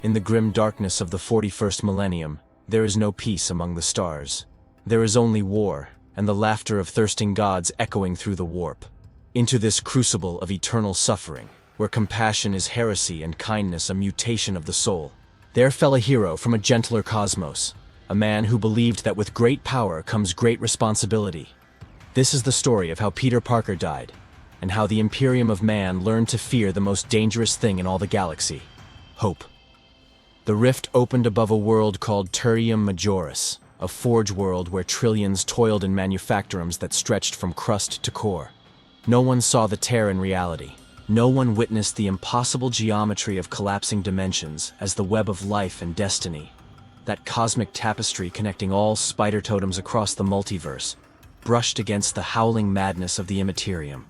In the grim darkness of the 41st millennium, there is no peace among the stars. There is only war, and the laughter of thirsting gods echoing through the warp. Into this crucible of eternal suffering, where compassion is heresy and kindness a mutation of the soul, there fell a hero from a gentler cosmos, a man who believed that with great power comes great responsibility. This is the story of how Peter Parker died, and how the Imperium of Man learned to fear the most dangerous thing in all the galaxy: hope. The rift opened above a world called Tertium Majoris, a forge world where trillions toiled in manufactorums that stretched from crust to core. No one saw the tear in reality. No one witnessed the impossible geometry of collapsing dimensions as the web of life and destiny, that cosmic tapestry connecting all spider totems across the multiverse, brushed against the howling madness of the immaterium.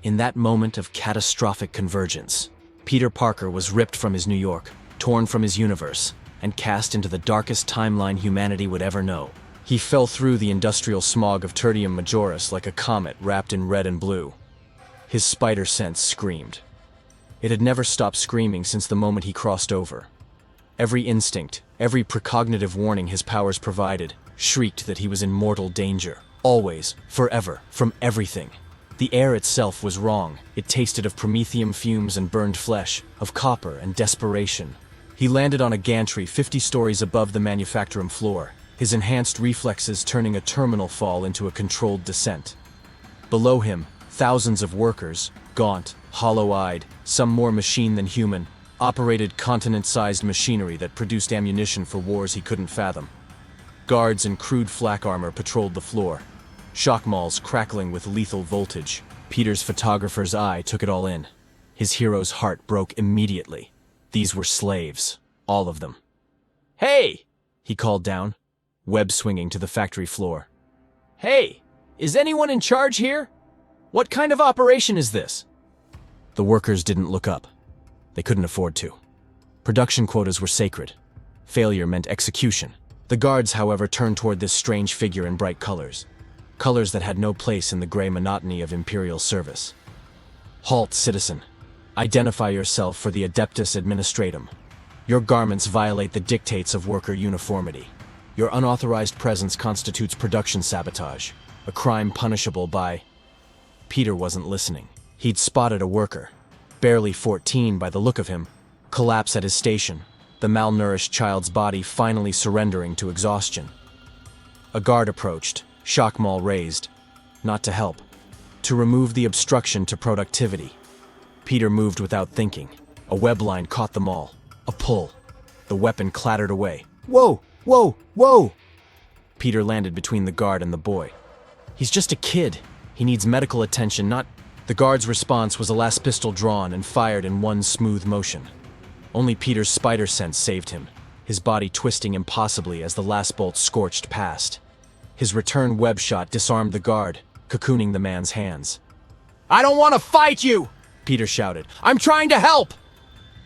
In that moment of catastrophic convergence, Peter Parker was ripped from his New York, torn from his universe, and cast into the darkest timeline humanity would ever know. He fell through the industrial smog of Tertium Majoris like a comet wrapped in red and blue. His spider sense screamed. It had never stopped screaming since the moment he crossed over. Every instinct, every precognitive warning his powers provided, shrieked that he was in mortal danger. Always, forever, from everything. The air itself was wrong. It tasted of promethium fumes and burned flesh, of copper and desperation. He landed on a gantry 50 stories above the manufactorum floor, his enhanced reflexes turning a terminal fall into a controlled descent. Below him, thousands of workers, gaunt, hollow-eyed, some more machine than human, operated continent-sized machinery that produced ammunition for wars he couldn't fathom. Guards in crude flak armor patrolled the floor, shock malls crackling with lethal voltage. Peter's photographer's eye took it all in. His hero's heart broke immediately. These were slaves, all of them. "Hey!" he called down, web swinging to the factory floor. "Hey! Is anyone in charge here? What kind of operation is this?" The workers didn't look up. They couldn't afford to. Production quotas were sacred. Failure meant execution. The guards, however, turned toward this strange figure in bright colors. Colors that had no place in the gray monotony of imperial service. "Halt, citizen. Identify yourself for the Adeptus Administratum. Your garments violate the dictates of worker uniformity. Your unauthorized presence constitutes production sabotage, a crime punishable by..." Peter wasn't listening. He'd spotted a worker, barely 14 by the look of him, collapse at his station, the malnourished child's body finally surrendering to exhaustion. A guard approached, shock maul raised, not to help, to remove the obstruction to productivity. Peter moved without thinking. A web line caught them all. A pull. The weapon clattered away. "Whoa! Whoa! Whoa!" Peter landed between the guard and the boy. "He's just a kid. He needs medical attention, not..." The guard's response was a last pistol drawn and fired in one smooth motion. Only Peter's spider sense saved him, his body twisting impossibly as the last bolt scorched past. His return web shot disarmed the guard, cocooning the man's hands. "I don't want to fight you!" Peter shouted. "I'm trying to help!"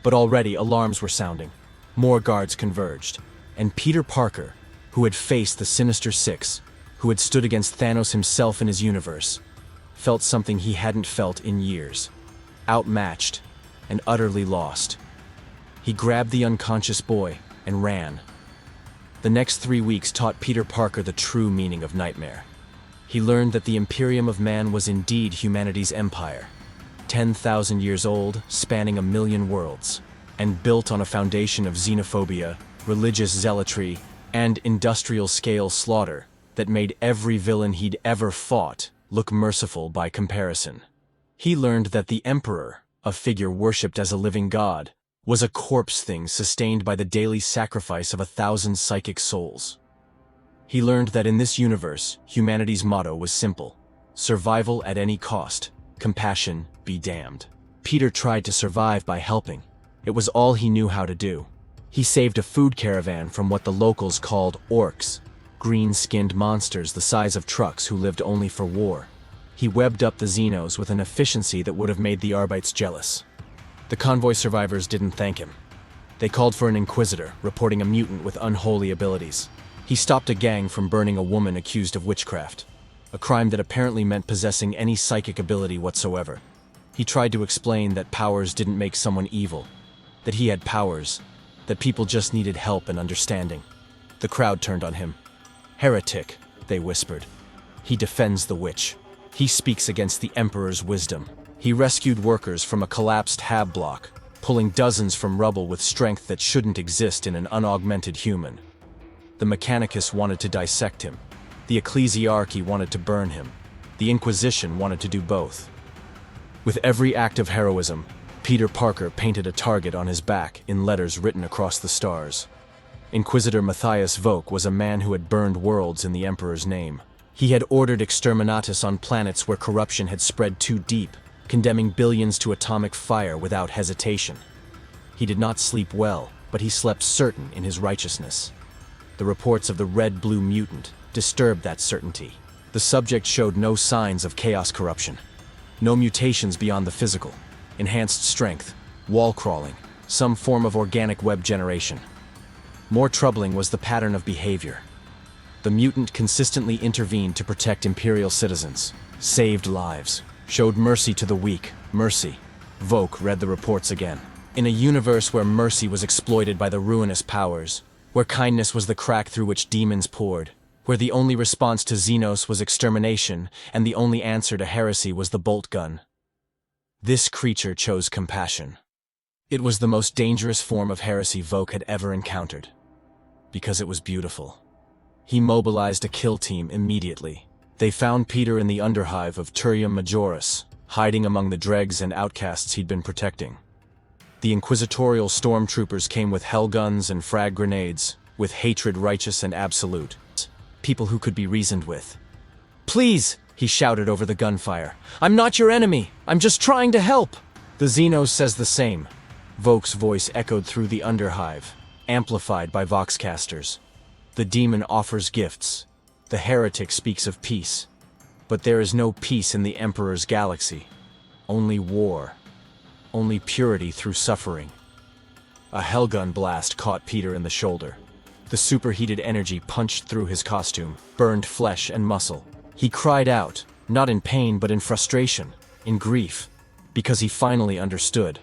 But already alarms were sounding. More guards converged, and Peter Parker, who had faced the Sinister Six, who had stood against Thanos himself in his universe, felt something he hadn't felt in years. Outmatched and utterly lost. He grabbed the unconscious boy and ran. The next 3 weeks taught Peter Parker the true meaning of nightmare. He learned that the Imperium of Man was indeed humanity's empire, 10,000 years old, spanning 1,000,000 worlds, and built on a foundation of xenophobia, religious zealotry, and industrial-scale slaughter that made every villain he'd ever fought look merciful by comparison. He learned that the Emperor, a figure worshipped as a living god, was a corpse thing sustained by the daily sacrifice of 1,000 psychic souls. He learned that in this universe, humanity's motto was simple: survival at any cost, compassion be damned. Peter tried to survive by helping. It was all he knew how to do. He saved a food caravan from what the locals called orcs, green-skinned monsters the size of trucks who lived only for war. He webbed up the Xenos with an efficiency that would have made the Arbites jealous. The convoy survivors didn't thank him. They called for an inquisitor, reporting a mutant with unholy abilities. He stopped a gang from burning a woman accused of witchcraft, a crime that apparently meant possessing any psychic ability whatsoever. He tried to explain that powers didn't make someone evil, that he had powers, that people just needed help and understanding. The crowd turned on him. "Heretic," they whispered. "He defends the witch. He speaks against the Emperor's wisdom. He rescued workers from a collapsed hab block, pulling dozens from rubble with strength that shouldn't exist in an unaugmented human." The Mechanicus wanted to dissect him. The Ecclesiarchy wanted to burn him. The Inquisition wanted to do both. With every act of heroism, Peter Parker painted a target on his back in letters written across the stars. Inquisitor Matthias Vogt was a man who had burned worlds in the Emperor's name. He had ordered exterminatus on planets where corruption had spread too deep, condemning billions to atomic fire without hesitation. He did not sleep well, but he slept certain in his righteousness. The reports of the red-blue mutant disturbed that certainty. The subject showed no signs of chaos corruption. No mutations beyond the physical. Enhanced strength, wall crawling, some form of organic web generation. More troubling was the pattern of behavior. The mutant consistently intervened to protect Imperial citizens, saved lives, showed mercy to the weak. Mercy. Vogt read the reports again. In a universe where mercy was exploited by the ruinous powers, where kindness was the crack through which demons poured, where the only response to Xenos was extermination and the only answer to heresy was the bolt gun, this creature chose compassion. It was the most dangerous form of heresy Vogt had ever encountered, because it was beautiful. He mobilized a kill team immediately. They found Peter in the underhive of Turium Majoris, hiding among the dregs and outcasts he'd been protecting. The inquisitorial stormtroopers came with hell guns and frag grenades, with hatred righteous and absolute. People who could be reasoned with. "Please!" he shouted over the gunfire. "I'm not your enemy! I'm just trying to help!" "The Xenos says the same." Vogt's voice echoed through the underhive, amplified by voxcasters. "The demon offers gifts. The heretic speaks of peace. But there is no peace in the Emperor's galaxy. Only war. Only purity through suffering." A hellgun blast caught Peter in the shoulder. The superheated energy punched through his costume, burned flesh and muscle. He cried out, not in pain but in frustration, in grief, because he finally understood.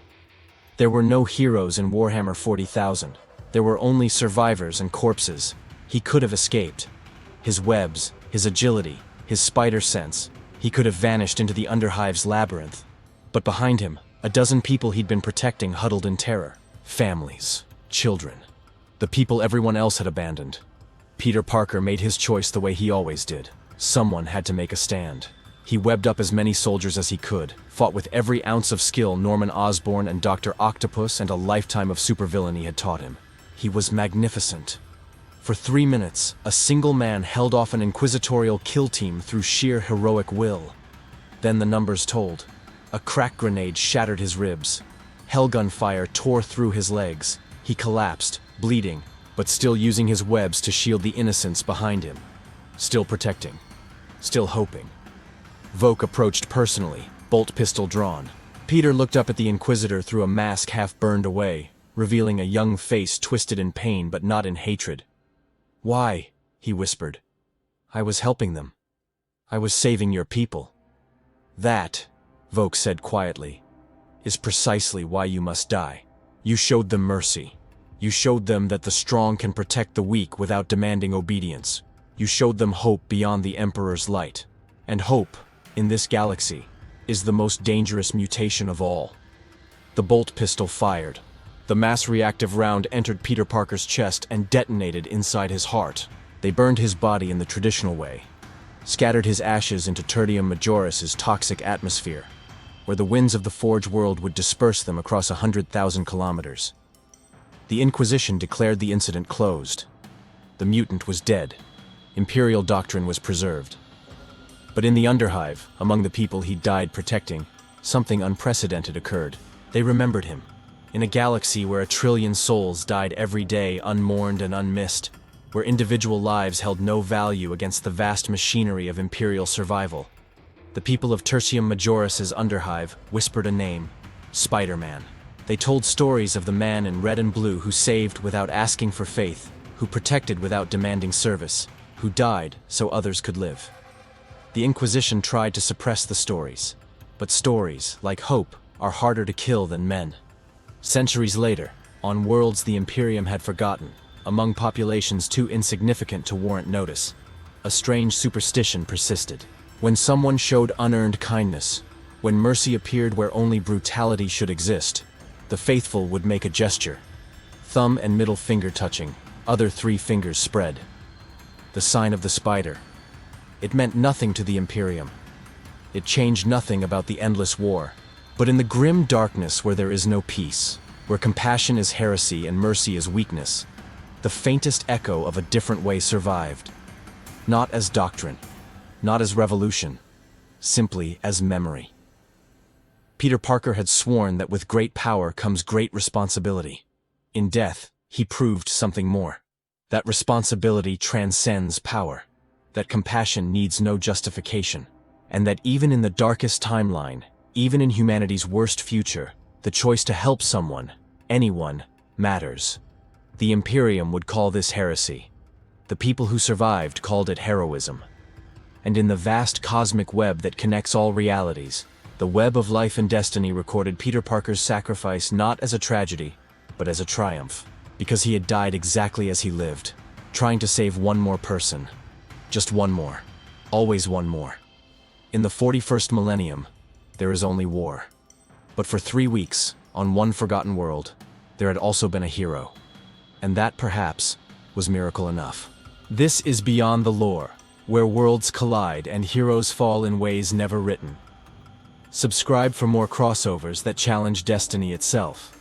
There were no heroes in Warhammer 40,000. There were only survivors and corpses. He could have escaped. His webs, his agility, his spider sense, he could have vanished into the underhive's labyrinth. But behind him, a dozen people he'd been protecting huddled in terror. Families, children, the people everyone else had abandoned. Peter Parker made his choice the way he always did. Someone had to make a stand. He webbed up as many soldiers as he could, fought with every ounce of skill Norman Osborn and Dr. Octopus and a lifetime of supervillainy had taught him. He was magnificent. For 3 minutes, a single man held off an inquisitorial kill team through sheer heroic will. Then the numbers told. A crack grenade shattered his ribs. Hellgun fire tore through his legs. He collapsed, bleeding, but still using his webs to shield the innocents behind him. Still protecting. Still hoping. Vogt approached personally, bolt pistol drawn. Peter looked up at the Inquisitor through a mask half burned away, revealing a young face twisted in pain but not in hatred. "Why?" he whispered. "I was helping them. I was saving your people." "That," Vogt said quietly, "is precisely why you must die. You showed them mercy. You showed them that the strong can protect the weak without demanding obedience. You showed them hope beyond the Emperor's light. And hope, in this galaxy, is the most dangerous mutation of all." The bolt pistol fired. The mass-reactive round entered Peter Parker's chest and detonated inside his heart. They burned his body in the traditional way, scattered his ashes into Tertium Majoris' toxic atmosphere, where the winds of the Forge world would disperse them across 100,000 kilometers. The Inquisition declared the incident closed. The mutant was dead. Imperial doctrine was preserved. But in the Underhive, among the people he died protecting, something unprecedented occurred. They remembered him. In a galaxy where 1 trillion souls died every day unmourned and unmissed, where individual lives held no value against the vast machinery of Imperial survival, the people of Tertium Majoris' Underhive whispered a name: Spiderman. They told stories of the man in red and blue who saved without asking for faith, who protected without demanding service, who died so others could live. The Inquisition tried to suppress the stories, but stories, like hope, are harder to kill than men. Centuries later, On worlds the Imperium had forgotten, among populations too insignificant to warrant notice, a strange superstition persisted. When someone showed unearned kindness, when mercy appeared where only brutality should exist, the faithful would make a gesture. Thumb and middle finger touching, other 3 fingers spread. The sign of the spider. It meant nothing to the Imperium. It changed nothing about the endless war. But in the grim darkness where there is no peace, where compassion is heresy and mercy is weakness, the faintest echo of a different way survived. Not as doctrine, not as revolution, simply as memory. Peter Parker had sworn that with great power comes great responsibility. In death, he proved something more. That responsibility transcends power. That compassion needs no justification. And that even in the darkest timeline, even in humanity's worst future, the choice to help someone, anyone, matters. The Imperium would call this heresy. The people who survived called it heroism. And in the vast cosmic web that connects all realities, the web of life and destiny recorded Peter Parker's sacrifice not as a tragedy, but as a triumph. Because he had died exactly as he lived, trying to save one more person. Just one more. Always one more. In the 41st millennium, there is only war. But for 3 weeks, on one forgotten world, there had also been a hero. And that, perhaps, was miracle enough. This is Beyond the Lore, where worlds collide and heroes fall in ways never written. Subscribe for more crossovers that challenge destiny itself.